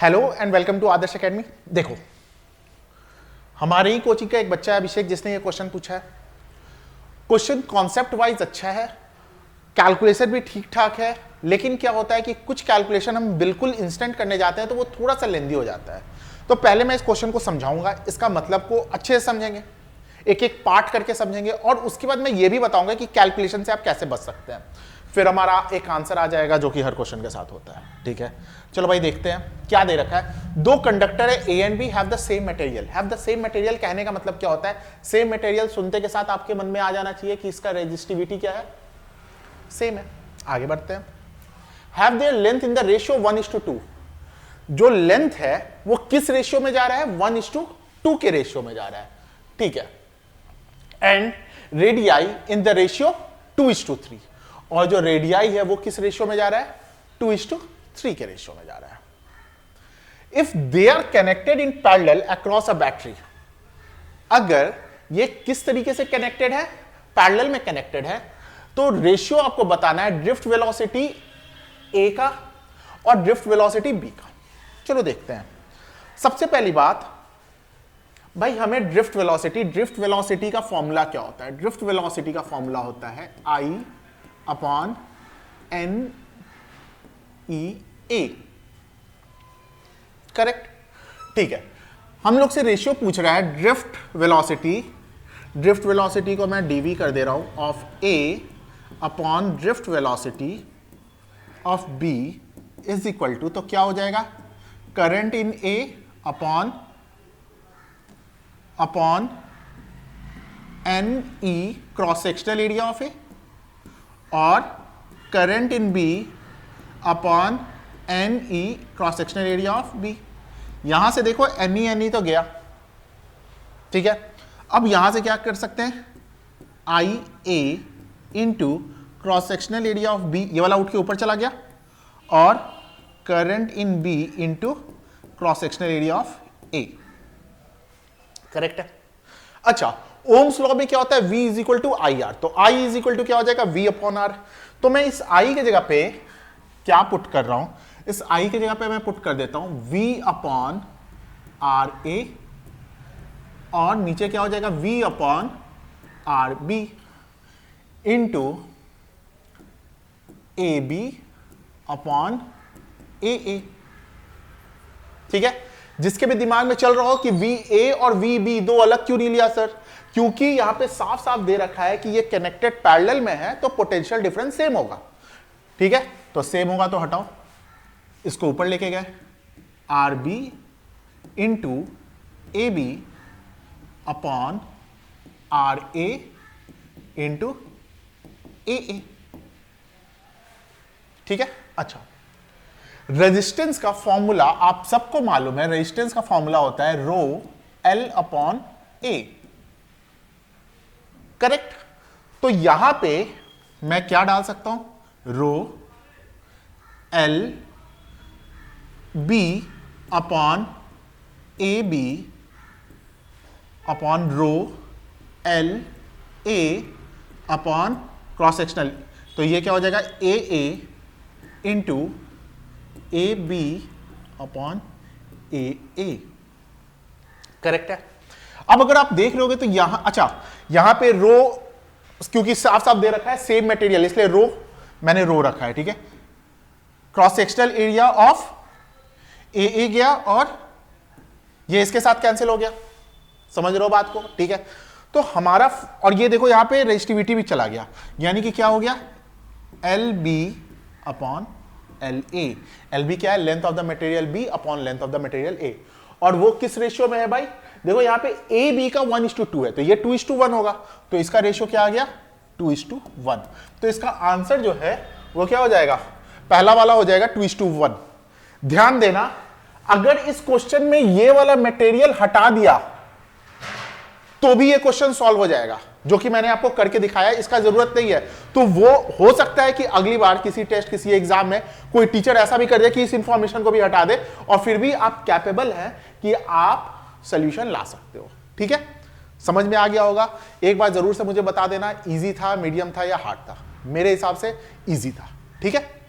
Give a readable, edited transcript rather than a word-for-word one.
Hello and welcome to Adarsh academy. देखो, हमारे ही coaching का एक बच्चा है अभिषेक, जिसने ये क्वेश्चन पूछा है। क्वेश्चन कॉन्सेप्ट वाइज अच्छा है, कैलकुलेशन भी ठीक ठाक है, लेकिन क्या होता है कि कुछ कैलकुलेशन हम बिल्कुल इंस्टेंट करने जाते हैं तो वो थोड़ा सा लेंदी हो जाता है। तो पहले मैं इस क्वेश्चन को समझाऊंगा, इसका मतलब को अच्छे से समझेंगे, एक एक पार्ट करके समझेंगे, और उसके बाद मैं ये भी बताऊंगा कि कैलकुलेशन से आप कैसे बच सकते हैं। फिर हमारा एक आंसर आ जाएगा जो कि हर क्वेश्चन के साथ होता है। ठीक है, चलो भाई देखते हैं क्या दे रखा है। दो कंडक्टर है A and B, have the same material. Have the same material कहने का मतलब क्या होता है? सेम मटेरियल सुनते के साथ आपके मन में आ जाना चाहिए कि इसका रेजिस्टिविटी क्या है, सेम है। आगे बढ़ते हैं। Have their length in the ratio 1:2। जो लेंथ है वो किस रेशियो में जा रहा है? 1:2 के रेशियो में जा रहा है। ठीक है। And radii in the ratio 2:3। और जो रेडियाई है वो किस रेशियो में जा रहा है? 2:3 के रेशियो में जा रहा है। If they are connected in parallel across a battery, अगर ये किस तरीके से कनेक्टेड है? पैरेलल में कनेक्टेड है, तो रेशियो आपको बताना है ड्रिफ्ट वेलोसिटी ए का और ड्रिफ्ट वेलोसिटी बी का। चलो देखते हैं। सबसे पहली बात भाई, हमें ड्रिफ्ट वेलोसिटी का फॉर्मूला क्या होता है? ड्रिफ्ट वेलोसिटी का फॉर्मूला होता है I/NEA। करेक्ट? ठीक है। हम लोग से रेशियो पूछ रहा है ड्रिफ्ट वेलोसिटी को मैं डीवी कर दे रहा हूं of A upon drift velocity of B is equal to, तो क्या हो जाएगा? Current in A upon NE cross sectional area of A, और current in B upon NE cross sectional area of B. यहां से देखो NE तो गया, ठीक है। अब यहां से क्या कर सकते हैं? IA into cross sectional area of B, ये वाला उठ के ऊपर चला गया, और current in B into cross sectional area of A. Correct है। अच्छा, ओम्स लॉ में क्या होता है? V is equal to IR, तो I इज इक्वल टू क्या हो जाएगा? V upon R। तो मैं इस I के जगह पे क्या पुट कर रहा हूं? इस I के जगह पे मैं पुट कर देता हूं V अपॉन RA, और नीचे क्या हो जाएगा? V upon RB into AB upon AA। ठीक है। जिसके भी दिमाग में चल रहा हो कि VA और VB दो अलग क्यों नहीं लिया सर? क्योंकि यहां पे साफ साफ दे रखा है कि ये कनेक्टेड पैरेलल में है, तो पोटेंशियल डिफरेंस सेम होगा। ठीक है, तो सेम होगा तो हटाओ, इसको ऊपर लेके गए, RB into AB upon RA into AA। ठीक है। अच्छा, रेजिस्टेंस का फॉर्मूला आप सबको मालूम है, रेजिस्टेंस का फॉर्मूला होता है रो L अपॉन A। करेक्ट? तो यहां पे मैं क्या डाल सकता हूं? रो L B upon AB upon rho L A upon cross sectional, तो ये क्या हो जाएगा? AA into AB upon AA। Correct है। अब अगर आप देख लोगे तो यहां, अच्छा, यहां पे रो, क्योंकि साफ साफ दे रखा है सेम मटेरियल, इसलिए रो मैंने रो रखा है। ठीक है। Cross sectional area of AA गया, और ये इसके साथ कैंसिल हो गया। समझ रहे हो बात को? ठीक है। तो हमारा, और ये देखो यहां पे रेजिस्टिविटी भी चला गया, यानी कि क्या हो गया? LB upon LA। LB क्या है? Length of the material B upon length of the material A। और वो किस रेशियो में है भाई? देखो यहां पे AB का 1:2 है, तो ये 2:1 होगा, तो इसका रेशियो क्या आ गया? 2:1। तो इसका आंसर जो है वो क्या हो जाएगा? पहला वाला हो जाएगा 2:1। ध्यान देना, अगर इस क्वेश्चन में ये वाला मटेरियल हटा दिया तो भी ये क्वेश्चन सॉल्व हो जाएगा, जो कि मैंने आपको करके दिखाया है। इसका जरूरत नहीं है, तो वो हो सकता है कि अगली बार किसी टेस्ट, किसी एग्जाम में कोई टीचर ऐसा भी कर दे कि इस इंफॉर्मेशन को भी हटा दे, और फिर भी आप कैपेबल हैं कि आप सॉल्यूशन ला सकते हो। ठीक है, समझ में आ गया होगा। एक बार जरूर से मुझे बता देना, इजी था, मीडियम था या हार्ड था? मेरे हिसाब से इजी था। ठीक है।